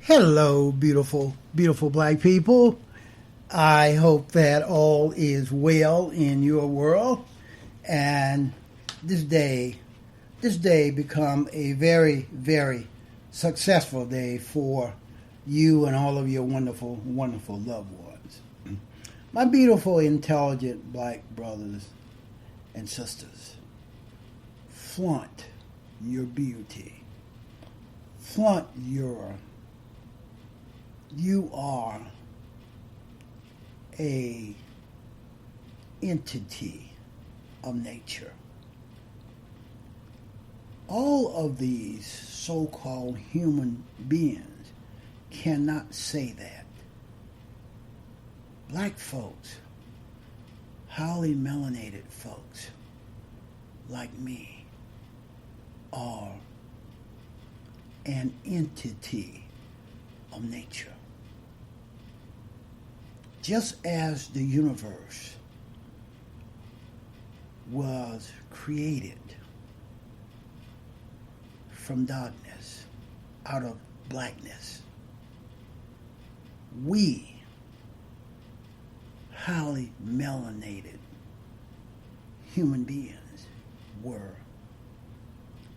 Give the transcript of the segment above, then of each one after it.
Hello, beautiful, beautiful black people. I hope that all is well in your world and this day, this day become a very, very successful day for you and all of your wonderful, wonderful loved ones. My beautiful, intelligent black brothers and sisters, flaunt your beauty. Flaunt you are a entity of nature. All of these so-called human beings cannot say that. Black folks, highly melanated folks like me, are an entity of nature. Just as the universe was created from darkness, out of blackness, we, highly melanated human beings, were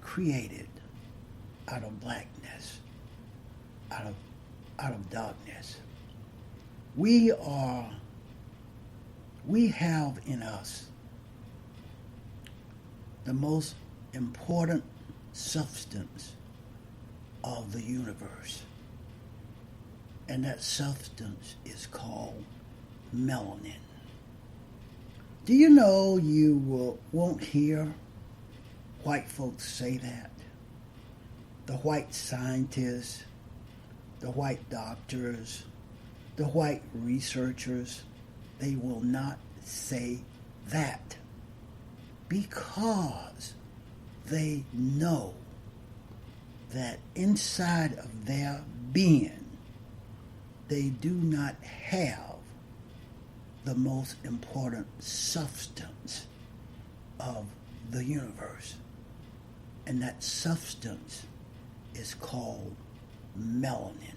created out of blackness, out of darkness. We have in us the most important substance of the universe, and that substance is called melanin. Do you know you won't hear white folks say that? The white scientists, the white doctors, the white researchers, they will not say that because they know that inside of their being, they do not have the most important substance of the universe. And that substance is called melanin.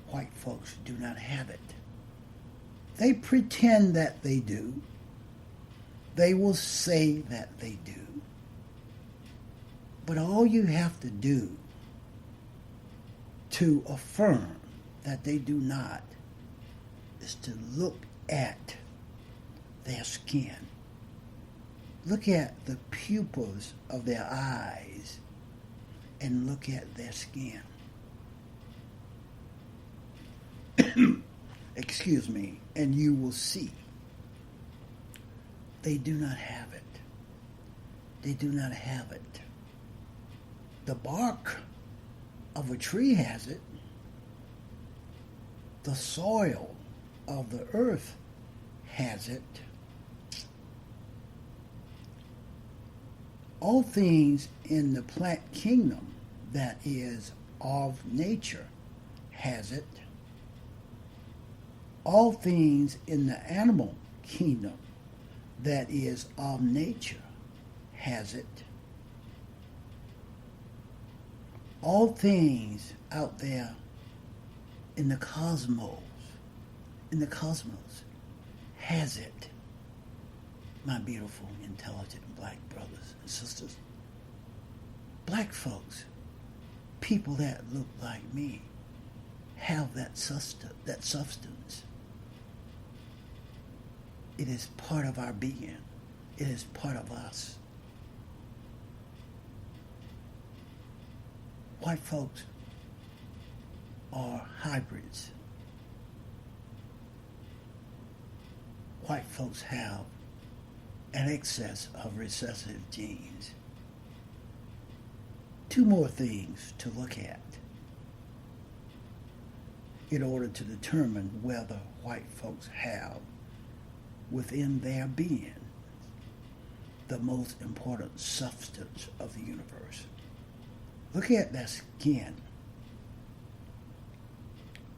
White folks do not have it. They pretend that they do. They will say that they do. But all you have to do to affirm that they do not is to look at their skin. Look at the pupils of their eyes and look at their skin. Excuse me, and you will see they do not have it. They do not have it. The bark of a tree has it. The soil of the earth has it. All things in the plant kingdom that is of nature has it. All things in the animal kingdom that is of nature has it. All things out there in the cosmos has it. My beautiful, intelligent black brothers and sisters. Black folks, people that look like me, have that substance. It is part of our being. It is part of us. White folks are hybrids. White folks have an excess of recessive genes. Two more things to look at in order to determine whether white folks have within their being the most important substance of the universe. Look at their skin.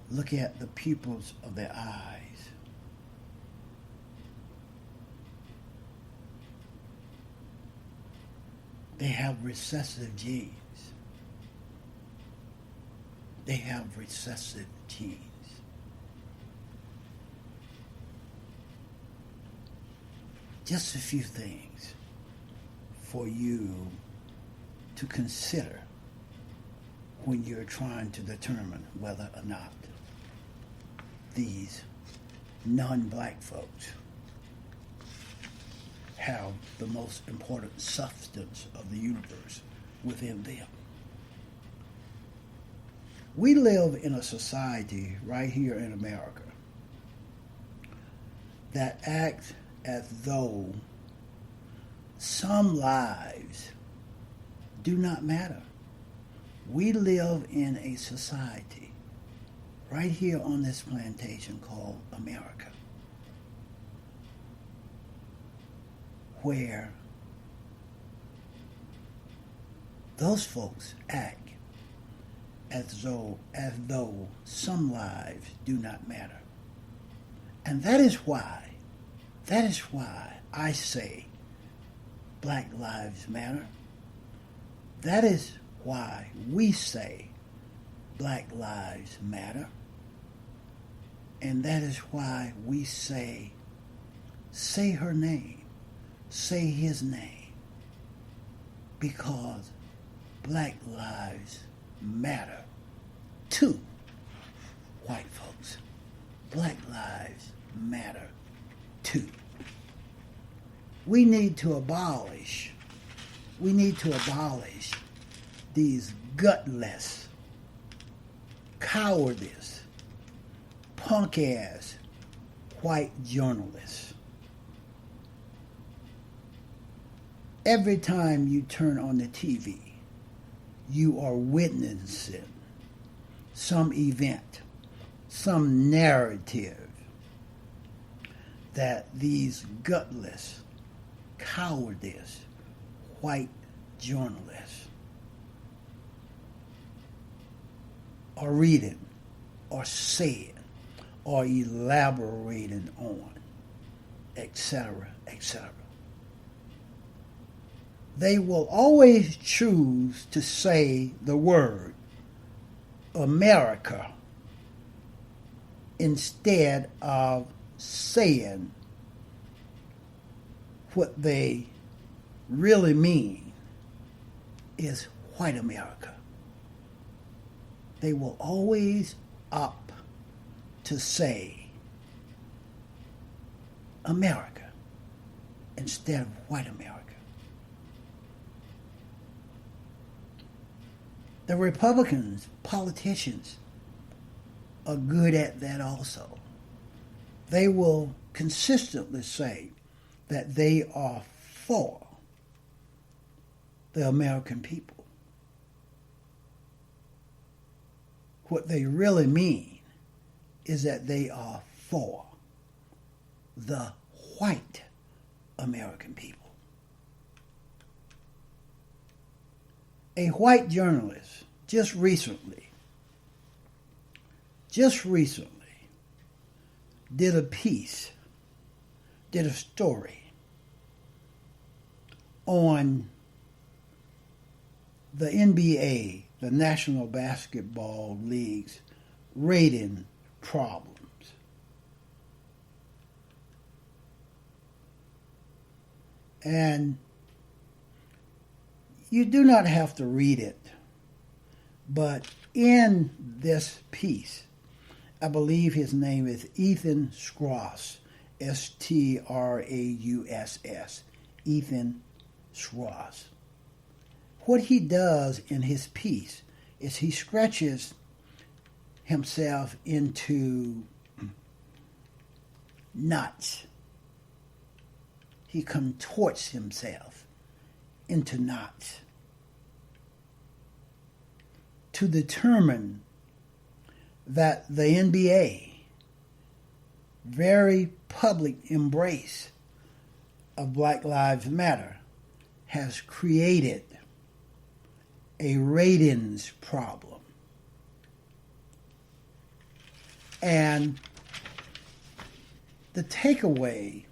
Look at the pupils of their eyes. They have recessive genes. they have recessive genes. Just a few things for you to consider when you're trying to determine whether or not these non-black folks have the most important substance of the universe within them. We live in a society right here in America that acts as though some lives do not matter. We live in a society right here on this plantation called America, where those folks act as though some lives do not matter. And that is why I say Black Lives Matter. That is why we say Black Lives Matter. And that is why we say her name, say his name, because Black lives matter to white folks. Black lives matter too. We need to abolish these gutless, cowardice, punk-ass white journalists. Every time you turn on the TV, you are witnessing some event, some narrative that these gutless, cowardice white journalists are reading or saying or elaborating on, etc., etc. They will always choose to say the word America instead of saying what they really mean is white America. They will always opt to say America instead of white America. The Republicans, politicians, are good at that also. They will consistently say that they are for the American people. What they really mean is that they are for the white American people. A white journalist just recently did a story on the NBA, the National Basketball League's rating problems. And you do not have to read it, but in this piece, I believe his name is Ethan Strauss, Strauss, Ethan Strauss. What he does in his piece is he stretches himself into knots. He contorts himself into knots to determine that the NBA, very public embrace of Black Lives Matter, has created a ratings problem. And the takeaway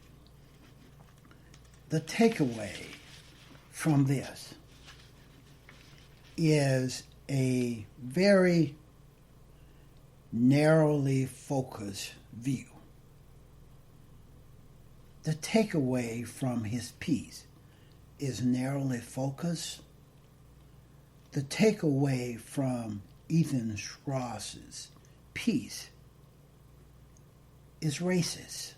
from this is a very narrowly focused view. The takeaway from his piece is narrowly focused. The takeaway from Ethan Strauss's piece is racist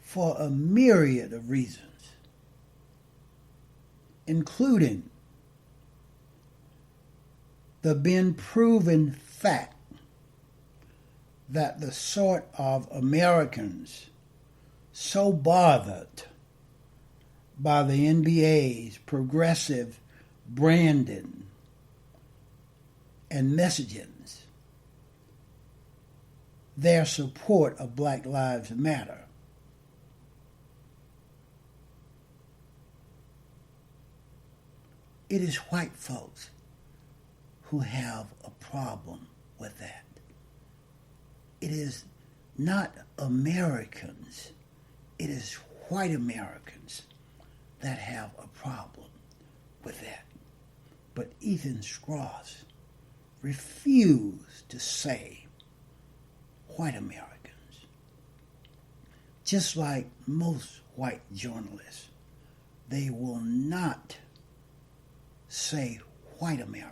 for a myriad of reasons, including the been proven fact that the sort of Americans so bothered by the NBA's progressive branding and messagings, their support of Black Lives Matter, it is white folks who have a problem with that. It is not Americans, it is white Americans that have a problem with that. But Ethan Strauss refused to say white Americans. Just like most white journalists, they will not say white Americans.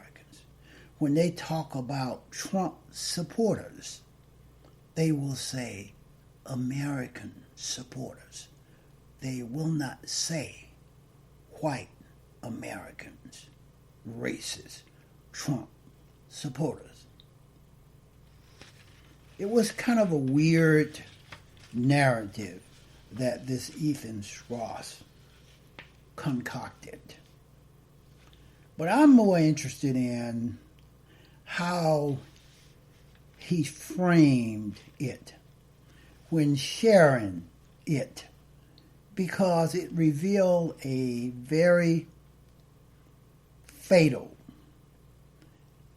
When they talk about Trump supporters, they will say American supporters. They will not say white Americans, racist Trump supporters. It was kind of a weird narrative that this Ethan Strauss concocted. But I'm more interested in how he framed it when sharing it, because it revealed a very fatal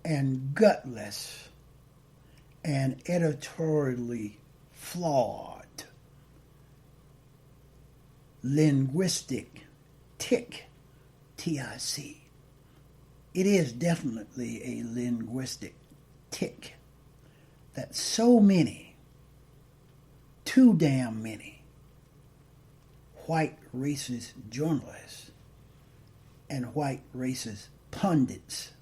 and gutless and editorially flawed linguistic tic, T-I-C. It is definitely a linguistic tic that so many, too damn many, white racist journalists and white racist pundits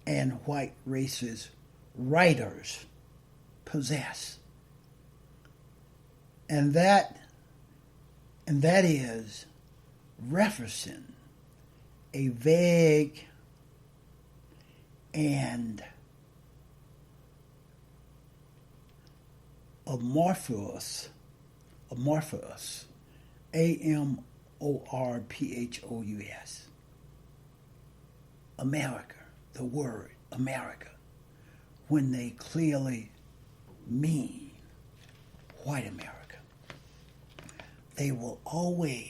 and white racist writers possess. And that is referencing a vague and amorphous, A-M-O-R-P-H-O-U-S, America, the word America, when they clearly mean white America. They will always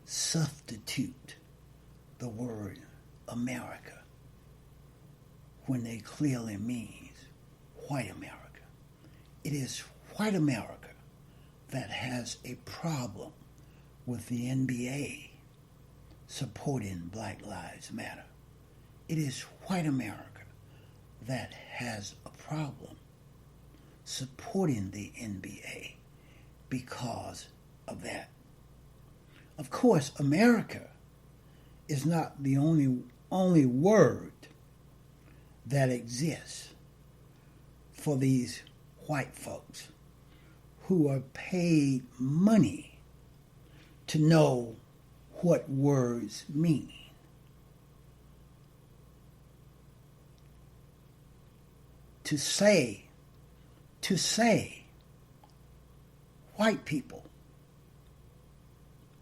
substitute the word America when they clearly mean white America. It is white America that has a problem with the NBA supporting Black Lives Matter. It is white America that has a problem supporting the NBA because of that. Of course, America is not the only word that exists for these white folks who are paid money to know what words mean. To say white people,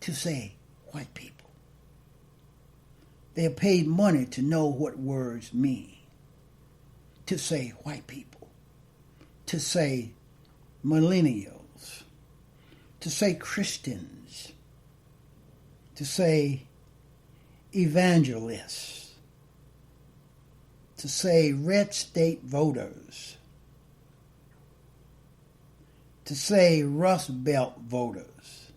to say white people. They are paid money to know what words mean. To say white people. To say millennials. To say Christians. To say evangelists. To say red state voters. To say Rust Belt voters.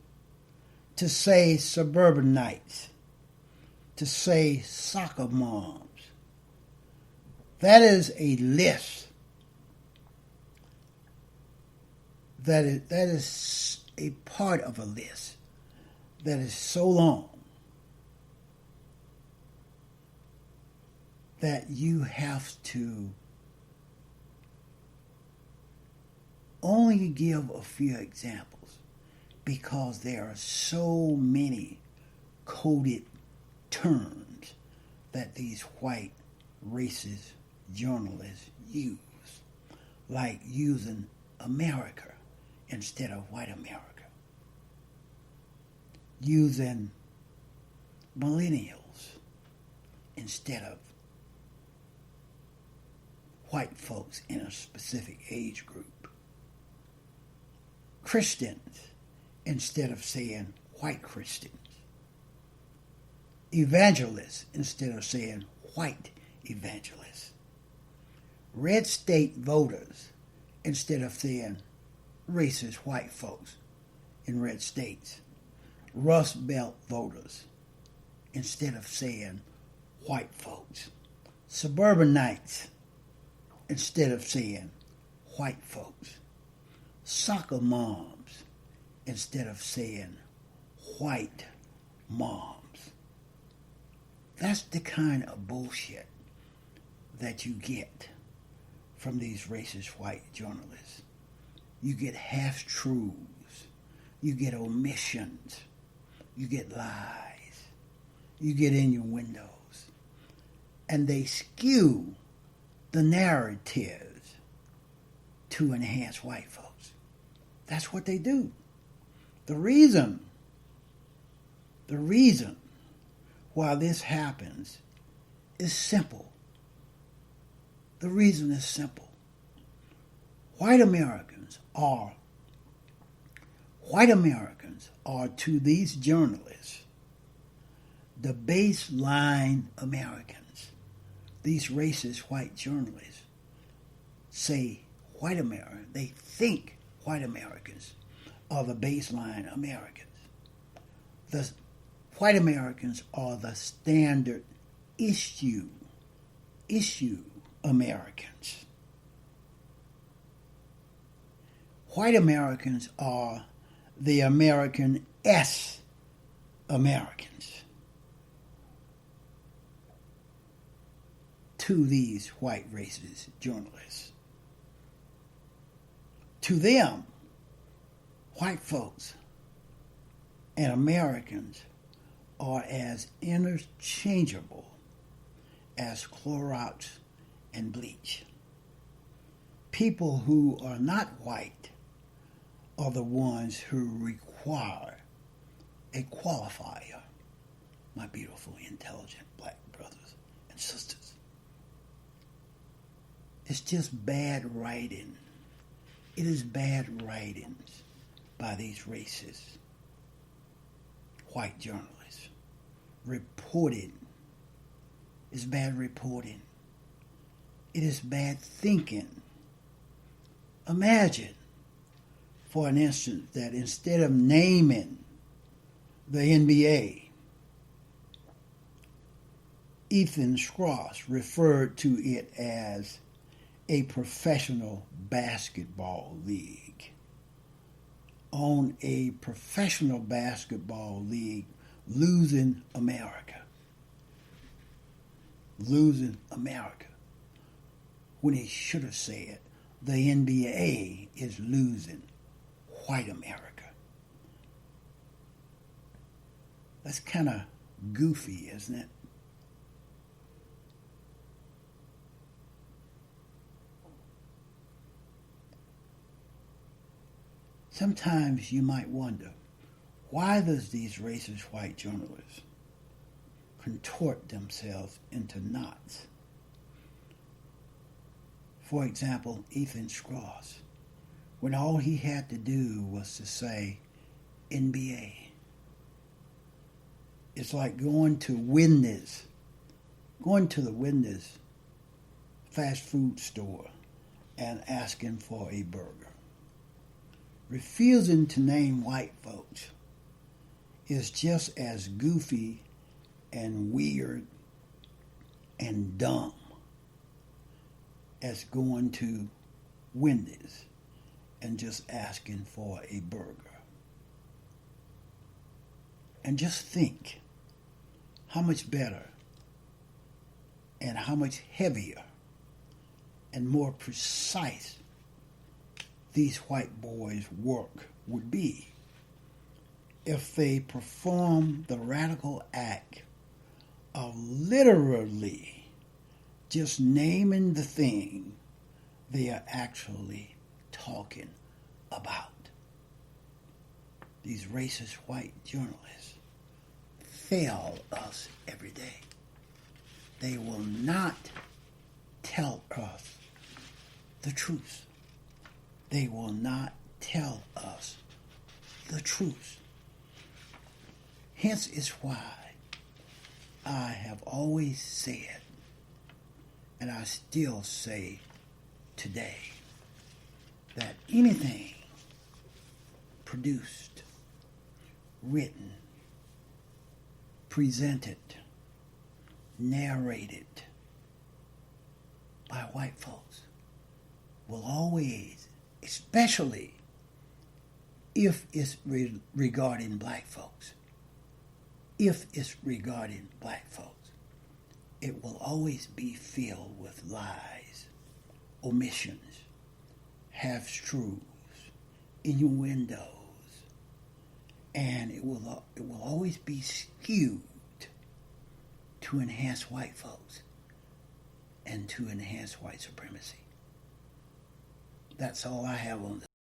To say suburbanites. To say soccer moms. That is a list. That is a part of a list that is so long that you have to only give a few examples because there are so many coded terms that these white racist journalists use, like using America instead of white America, using millennials instead of white folks in a specific age group, Christians instead of saying white Christians, evangelists instead of saying white evangelists, red state voters instead of saying racist white folks in red states, Rust Belt voters instead of saying white folks, suburbanites instead of saying white folks, soccer moms instead of saying white moms. That's the kind of bullshit that you get from these racist white journalists. You get half-truths. You get omissions. You get lies. You get innuendos. And they skew the narratives to enhance white folks. That's what they do. The reason why this happens is simple. The reason is simple. White Americans are to these journalists the baseline Americans. These racist white journalists say white America, they think white Americans are the baseline Americans. The white Americans are the standard issue Americans. White Americans are the American-S Americans to these white racist journalists. To them, white folks and Americans are as interchangeable as Clorox and bleach. People who are not white are the ones who require a qualifier, my beautiful, intelligent black brothers and sisters. It's just bad writing. It is bad writings by these racist white journalists. Reporting is bad reporting. It is bad thinking. Imagine, for an instance, that instead of naming the NBA, Ethan Strauss referred to it as a professional basketball league. On a professional basketball league, losing America. Losing America. When he should have said, the NBA is losing white America. That's kind of goofy, isn't it? Sometimes you might wonder, why does these racist white journalists contort themselves into knots? For example, Ethan Strauss, when all he had to do was to say NBA. It's like going to the Wendy's fast food store and asking for a burger. Refusing to name white folks is just as goofy and weird and dumb as going to Wendy's and just asking for a burger. And just think how much better and how much heavier and more precise these white boys' work would be if they performed the radical act of literally just naming the thing they are actually talking about. These racist white journalists fail us every day. They will not tell us the truth. They will not tell us the truth. Hence is why I have always said, and I still say today, that anything produced, written, presented, narrated by white folks will always, especially if it's regarding black folks, if it's regarding black folks, it will always be filled with lies, omissions, half-truths, innuendos, and it will always be skewed to enhance white folks and to enhance white supremacy. That's all I have on the